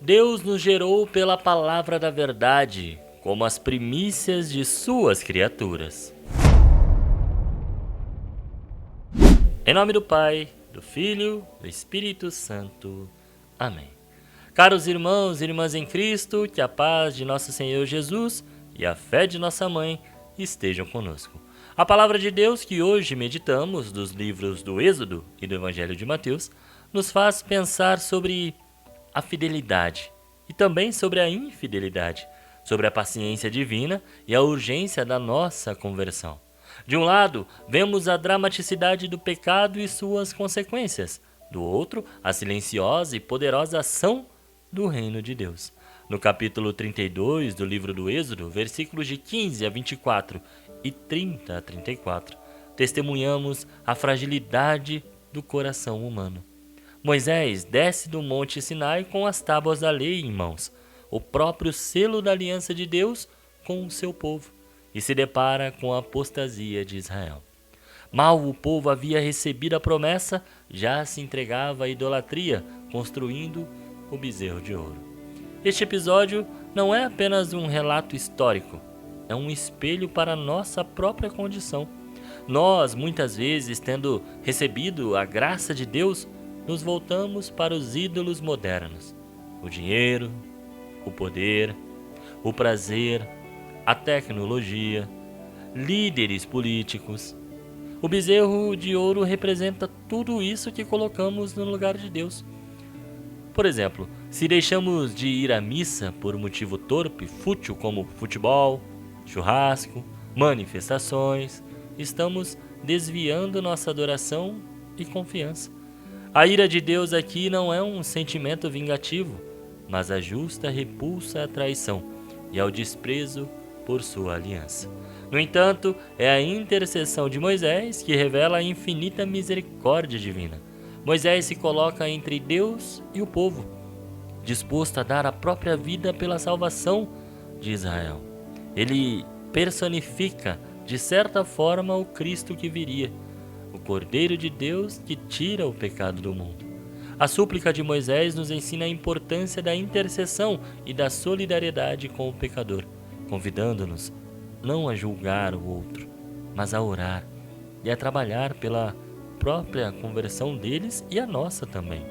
Deus nos gerou pela palavra da verdade, como as primícias de suas criaturas. Em nome do Pai, do Filho, do Espírito Santo. Amém. Caros irmãos e irmãs em Cristo, que a paz de nosso Senhor Jesus e a fé de nossa Mãe estejam conosco. A palavra de Deus que hoje meditamos dos livros do Êxodo e do Evangelho de Mateus nos faz pensar sobre a fidelidade e também sobre a infidelidade, sobre a paciência divina e a urgência da nossa conversão. De um lado, vemos a dramaticidade do pecado e suas consequências. Do outro, a silenciosa e poderosa ação do reino de Deus. No capítulo 32 do livro do Êxodo, versículos de 15 a 24 e 30 a 34, testemunhamos a fragilidade do coração humano. Moisés desce do Monte Sinai com as tábuas da lei em mãos, o próprio selo da aliança de Deus com o seu povo, e se depara com a apostasia de Israel. Mal o povo havia recebido a promessa, já se entregava à idolatria, construindo o bezerro de ouro. Este episódio não é apenas um relato histórico, é um espelho para a nossa própria condição. Nós, muitas vezes, tendo recebido a graça de Deus, nos voltamos para os ídolos modernos. O dinheiro, o poder, o prazer, a tecnologia, líderes políticos. O bezerro de ouro representa tudo isso que colocamos no lugar de Deus. Por exemplo, se deixamos de ir à missa por um motivo torpe, fútil como futebol, churrasco, manifestações, estamos desviando nossa adoração e confiança. A ira de Deus aqui não é um sentimento vingativo, mas a justa repulsa à traição e ao desprezo por sua aliança. No entanto, é a intercessão de Moisés que revela a infinita misericórdia divina. Moisés se coloca entre Deus e o povo, disposto a dar a própria vida pela salvação de Israel. Ele personifica, de certa forma, o Cristo que viria, o Cordeiro de Deus que tira o pecado do mundo. A súplica de Moisés nos ensina a importância da intercessão e da solidariedade com o pecador, convidando-nos não a julgar o outro, mas a orar e a trabalhar pela própria conversão deles e a nossa também.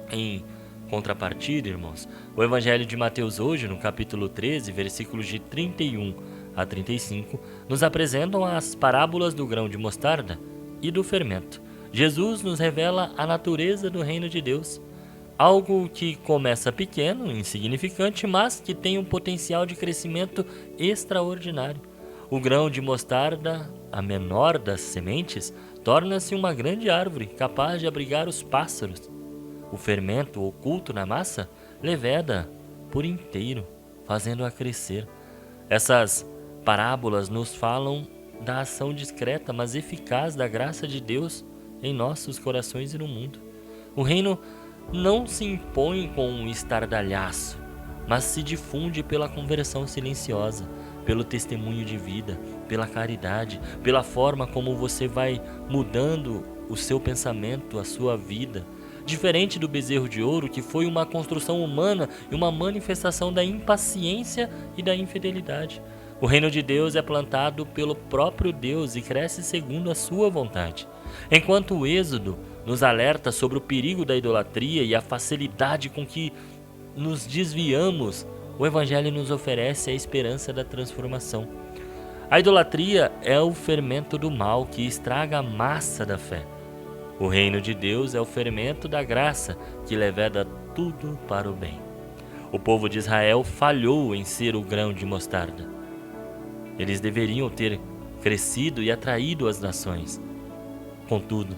Em contrapartida, irmãos, o Evangelho de Mateus hoje, no capítulo 13, versículos de 31 a 35, nos apresentam as parábolas do grão de mostarda e do fermento. Jesus nos revela a natureza do reino de Deus, algo que começa pequeno, insignificante, mas que tem um potencial de crescimento extraordinário. O grão de mostarda, a menor das sementes, torna-se uma grande árvore capaz de abrigar os pássaros. O fermento oculto na massa leveda por inteiro, fazendo-a crescer. Essas parábolas nos falam da ação discreta, mas eficaz da graça de Deus em nossos corações e no mundo. O reino não se impõe com um estardalhaço, mas se difunde pela conversão silenciosa, pelo testemunho de vida, pela caridade, pela forma como você vai mudando o seu pensamento, a sua vida. Diferente do bezerro de ouro, que foi uma construção humana e uma manifestação da impaciência e da infidelidade. O reino de Deus é plantado pelo próprio Deus e cresce segundo a sua vontade. Enquanto o Êxodo nos alerta sobre o perigo da idolatria e a facilidade com que nos desviamos, o Evangelho nos oferece a esperança da transformação. A idolatria é o fermento do mal que estraga a massa da fé. O reino de Deus é o fermento da graça que leveda tudo para o bem. O povo de Israel falhou em ser o grão de mostarda. Eles deveriam ter crescido e atraído as nações. Contudo,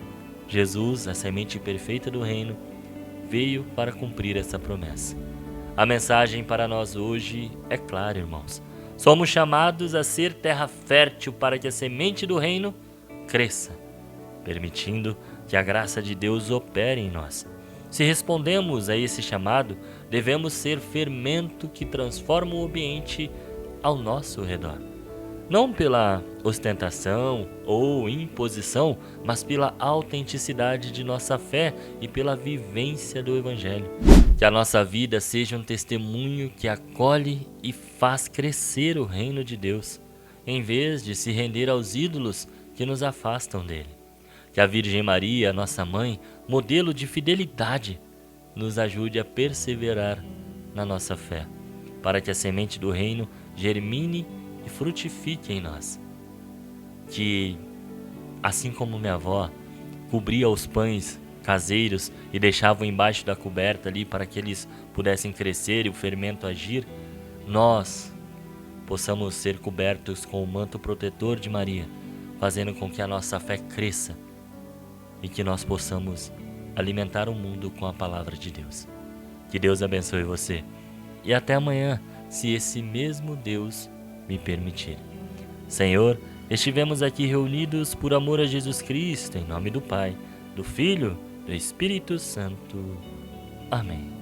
Jesus, a semente perfeita do reino, veio para cumprir essa promessa. A mensagem para nós hoje é clara, irmãos. Somos chamados a ser terra fértil para que a semente do reino cresça, permitindo que a graça de Deus opere em nós. Se respondemos a esse chamado, devemos ser fermento que transforma o ambiente ao nosso redor. Não pela ostentação ou imposição, mas pela autenticidade de nossa fé e pela vivência do Evangelho. Que a nossa vida seja um testemunho que acolhe e faz crescer o reino de Deus, em vez de se render aos ídolos que nos afastam dele. Que a Virgem Maria, nossa mãe, modelo de fidelidade, nos ajude a perseverar na nossa fé, para que a semente do reino germine e frutifique em nós. Que, assim como minha avó cobria os pães caseiros e deixava embaixo da coberta ali para que eles pudessem crescer e o fermento agir, nós possamos ser cobertos com o manto protetor de Maria, fazendo com que a nossa fé cresça e que nós possamos alimentar o mundo com a palavra de Deus. Que Deus abençoe você e até amanhã, se esse mesmo Deus me permitir. Senhor, estivemos aqui reunidos por amor a Jesus Cristo, em nome do Pai, do Filho, do Espírito Santo. Amém.